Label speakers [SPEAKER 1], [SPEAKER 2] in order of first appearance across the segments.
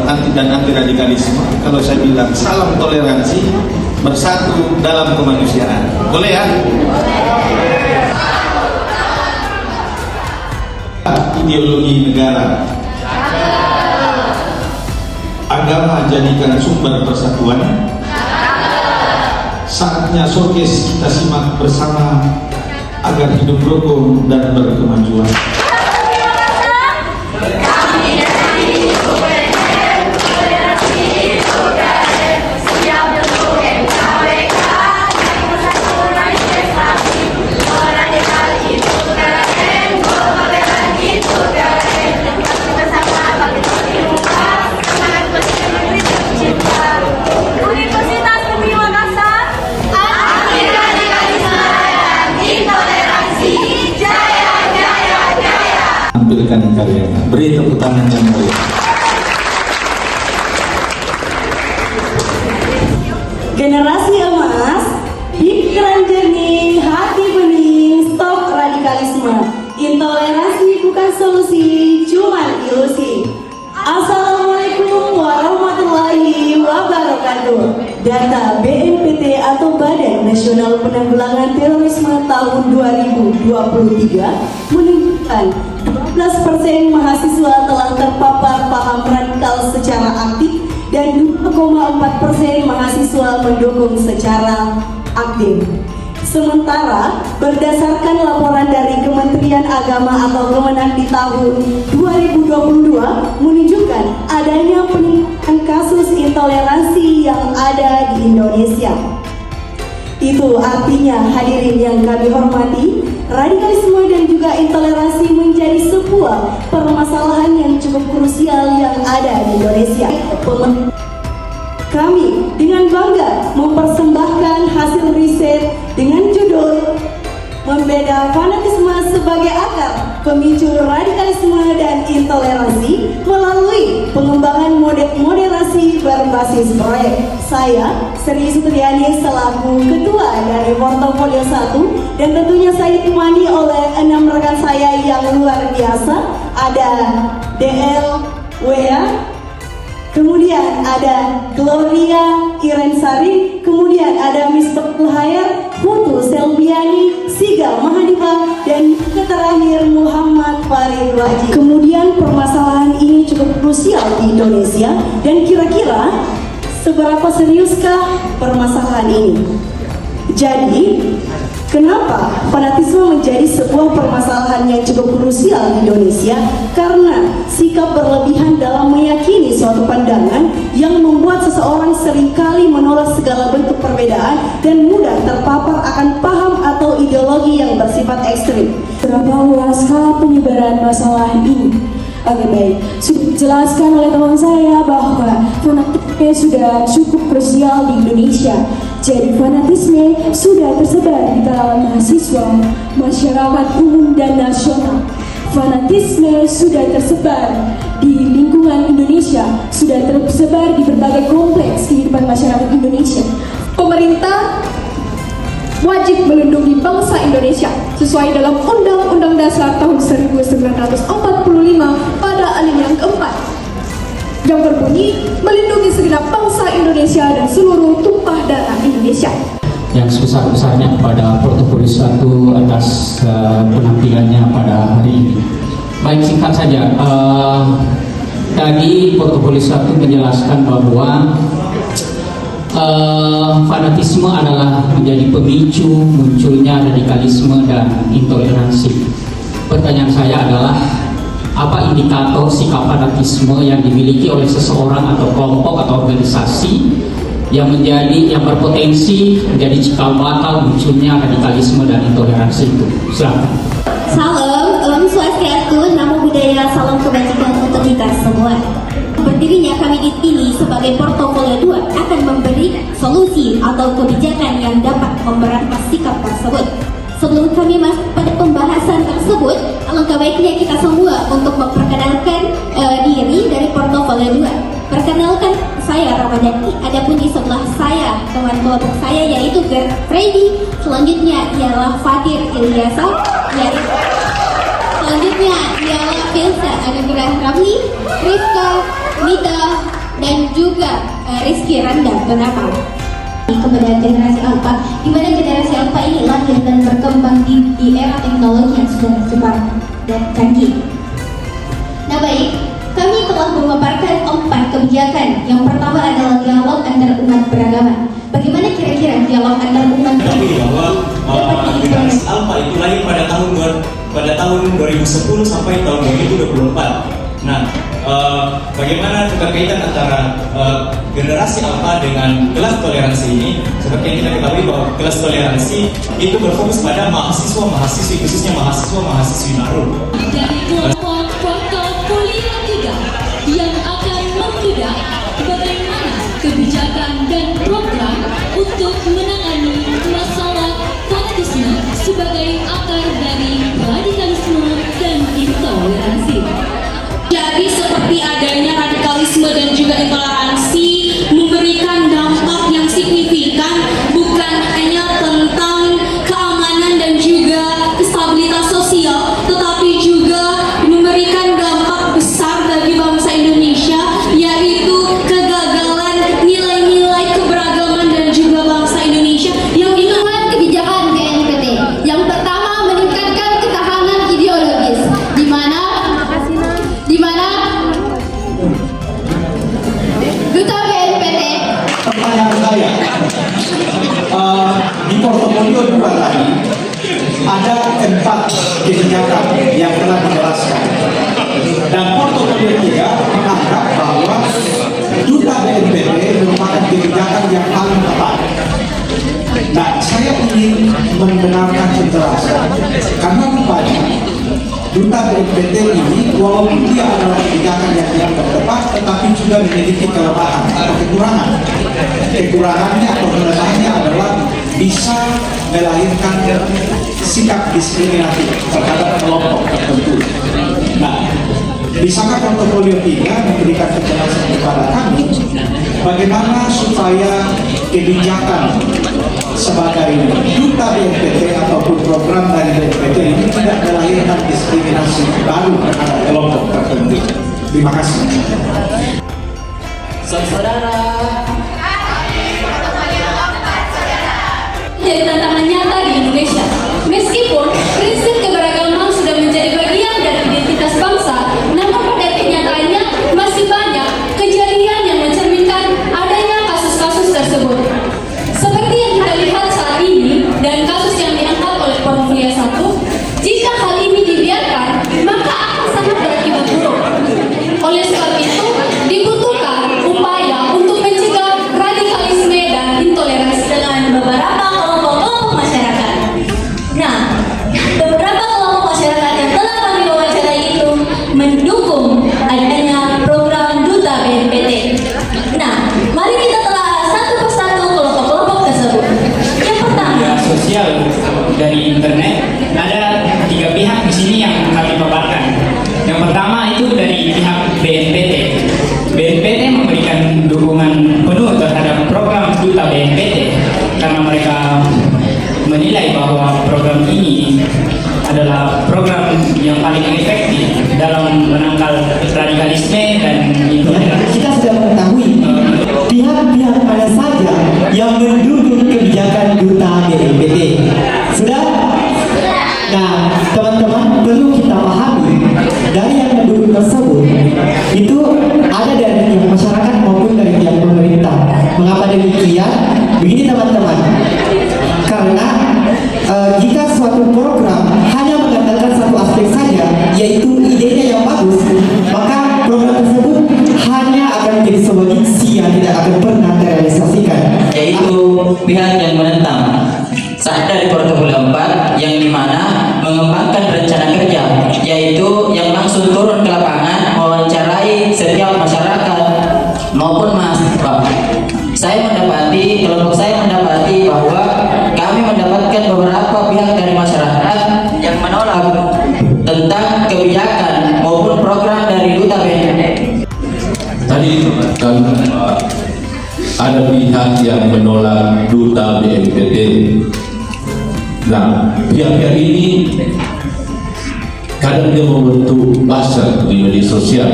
[SPEAKER 1] anti radikalisme, kalau saya bilang salam toleransi, bersatu dalam kemanusiaan. Boleh ya? Ideologi negara, agama jadikan sumber persatuan. Saatnya showcase kita simak bersama agar hidup rukun dan berkemajuan. Tampilkan karyanya. Beri tepuk tangan yang meriah.
[SPEAKER 2] Generasi emas, pikiran jernih, hati bening, stop radikalisme. Intoleransi bukan solusi, cuma ilusi. Assalamualaikum warahmatullahi wabarakatuh. Data BNPT atau Badan Nasional Penanggulangan Terorisme tahun 2023 menunjukkan 12% mahasiswa telah terpapar paham radikal secara aktif dan 2,4% mahasiswa mendukung secara aktif. Sementara berdasarkan laporan dari Kementerian Agama atau Kemenak di tahun 2022 menunjukkan adanya peningkatan kasus intoleransi yang ada di Indonesia. Itu artinya, hadirin yang kami hormati, radikalisme dan juga intoleransi menjadi sebuah permasalahan yang cukup krusial yang ada di Indonesia. Kami dengan bangga mempersembahkan hasil riset dengan judul Membeda Fanatisme sebagai Akar Pemicu Radikalisme dan Intoleransi melalui pengembangan model moderasi berbasis proyek. Saya, Sri Sutriani, selaku Ketua dari Portofolio 1, dan tentunya saya ditemani oleh 6 rekan saya yang luar biasa. Ada DL Wea, kemudian ada Gloria Irensari, kemudian ada Miss Hayar, Putu Selviani, Siga Mahadiva, dan terakhir Muhammad Farid Wajib. Kemudian permasalahan ini cukup krusial di Indonesia, dan kira-kira seberapa seriuskah permasalahan ini? Jadi, kenapa fanatisme menjadi sebuah permasalahan yang cukup krusial di Indonesia? Karena sikap berlebihan dalam meyakini suatu pandangan yang membuat seseorang seringkali menolak segala bentuk perbedaan dan mudah terpapar akan paham atau ideologi yang bersifat ekstrim.
[SPEAKER 3] Berapa luas skala penyebaran masalah ini? Oke, baik, sudah dijelaskan oleh teman saya bahwa fanatisme sudah cukup krusial di Indonesia. Jadi fanatisme sudah tersebar di kalangan mahasiswa, masyarakat umum dan nasional. Fanatisme sudah tersebar di lingkungan Indonesia, sudah tersebar di berbagai kompleks kehidupan masyarakat Indonesia.
[SPEAKER 4] Pemerintah wajib melindungi bangsa Indonesia sesuai dalam Undang-Undang Dasar tahun 1945 pada alinea keempat yang berbunyi melindungi segenap bangsa Indonesia dan seluruh tumpah darah Indonesia.
[SPEAKER 5] Yang sebesar-besarnya kepada Portofolio 1 atas penampilannya pada hari ini. Baik, singkat saja. Tadi Portofolio 1 menjelaskan bahwa fanatisme adalah menjadi pemicu munculnya radikalisme dan intoleransi. Pertanyaan saya adalah, apa indikator sikap fanatisme yang dimiliki oleh seseorang atau kelompok atau organisasi yang berpotensi menjadi cikal bakal munculnya radikalisme dan intoleransi itu? Silakan.
[SPEAKER 6] Salam, Om Swastiastu, Namo Buddhaya, salam kebajikan untuk kita semua. Berdirinya kami di sini sebagai Portofolio 2 akan memberi solusi atau kebijakan yang dapat memberantas sikap tersebut. Sebelum kami masuk pada pembahasan tersebut, alangkah baiknya kita semua untuk memperkenalkan diri dari Portofolio 2. Perkenalkan, saya Ramadhani, adapun di sebelah saya teman kelompok saya yaitu Freddy, selanjutnya ialah Fatir Ilyasa, selanjutnya ialah Filsa Anugerah Ramli, Rifka Mita, dan juga Rizky Randa berapa? Kepada generasi alpha, di mana generasi alpha ini lahir dan berkembang di era teknologi yang sudah cepat dan canggih. Nah baik, kami telah memaparkan 4 kebijakan. Yang pertama adalah dialog antar umat beragama. Bagaimana kira-kira dialog antar umat
[SPEAKER 7] bahwa generasi alpha itu lahir pada tahun 2010 sampai tahun 2024. Nah, bagaimana berkaitan antara generasi alpha dengan kelas toleransi ini? Seperti yang kita ketahui bahwa kelas toleransi itu berfokus pada mahasiswa-mahasiswi, khususnya mahasiswa-mahasiswi baru.
[SPEAKER 8] Dari kelompok portofolio 3 yang akan membedah bagaimana kebijakan dan program untuk menangani masalah fanatisme sebagai akar dari radikalisme dan intoleransi.
[SPEAKER 9] Jadi seperti adanya radikalisme dan juga intoleransi memberikan dampak yang signifikan, bukan hanya tentang keamanan dan juga stabilitas sosial, tetapi juga memberikan dampak besar bagi bangsa Indonesia, yaitu kegagalan nilai-nilai keberagaman dan juga bangsa Indonesia yang
[SPEAKER 6] Lingkungan kebijakan BNPT. Yang pertama, meningkatkan ketahanan ideologis, di mana Duta BNPT.
[SPEAKER 1] Pertanyaan saya, di portofolio 2 tadi ada 4 kebijakan yang telah dijelaskan, dan portofolio 3 menganggap bahwa Duta BNPT merupakan kebijakan yang paling tepat. Nah, saya ingin mendengarkan penjelasan karena rupanya Duta BNPT ini walaupun dia adalah kebijakan yang dianggap tepat, tetapi juga memiliki kelemahan atau kekurangan. Kekurangannya atau kelemahannya adalah bisa melahirkan sikap diskriminatif terhadap kelompok tertentu. Nah, bisakah portofolio 3 memberikan penjelasan kepada kami bagaimana supaya kebijakan sebagai Duta BNPT ataupun program dari BNPT ini tidak melahirkan diskriminasi baru terhadap kelompok tertentu? Terima kasih.
[SPEAKER 5] Saudara,
[SPEAKER 9] jadi tantangan nyata di Indonesia. Meskipun prinsip keberagaman sudah menjadi bagian dari identitas bangsa, namun pada kenyataannya masih banyak kejadian yang mencerminkan adanya kasus-kasus tersebut. Seperti yang kita lihat saat ini dan kasus yang diangkat oleh portofolio 1, jika hal ini dibiarkan, maka akan sangat berakibat buruk. Oleh sebab itu, dibutuhkan upaya untuk mencegah radikalisme dan intoleransi dengan beberapa kelompok masyarakat. Nah, beberapa kelompok masyarakat yang telah kami wawancarai itu mendukung adanya program Duta BNPT. Nah, mari kita telah satu persatu kelompok-kelompok tersebut. Yang pertama,
[SPEAKER 5] media sosial dari internet ada 3 pihak di sini yang kami paparkan. Yang pertama itu dari pihak BNPT. BNPT memberikan dukungan penuh terhadap program Duta BNPT karena mereka menilai bahwa program ini adalah program yang paling efektif dalam menangkal radikalisme dan intoleransi.
[SPEAKER 10] Kita sudah mengetahui pihak-pihak mana saja yang mendukung kebijakan Duta BNPT. Sudah? Nah, teman-teman perlu kita pahami dari yang mendukung tersebut itu ada dari pihak masyarakat maupun dari pihak pemerintah. Mengapa demikian? Begini teman-teman, karena jika suatu program hanya mengandalkan satu aspek saja, yaitu idenya yang bagus, maka program tersebut hanya akan menjadi sebuah diksi yang tidak akan pernah terrealisasikan.
[SPEAKER 11] Yaitu pihak yang menentang. Saat dari portofolio 4 yang dimana mengembangkan rencana kerja, yaitu yang langsung turun ke lapangan mewawancarai setiap masyarakat maupun mahasiswa. Kelompok saya mendapati bahwa kami mendapatkan beberapa pihak dari masyarakat yang menolak tentang kebijakan maupun program dari Duta BNPT.
[SPEAKER 12] Tadi kan ada pihak yang menolak Duta BNPT. Nah, pihak-pihak ini kadang dia membentuk buzzer di media sosial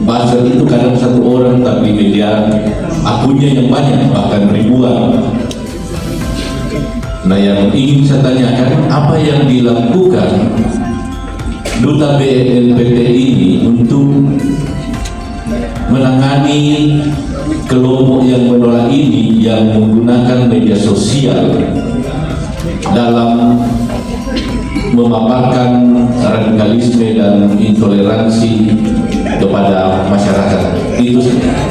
[SPEAKER 12] buzzer itu kadang satu orang tapi media akunnya yang banyak, bahkan ribuan. Nah, yang ingin saya tanyakan, apa yang dilakukan Duta BNPT ini untuk menangani kelompok yang menolak ini yang menggunakan media sosial dalam memaparkan radikalisme dan intoleransi kepada masyarakat itu saja.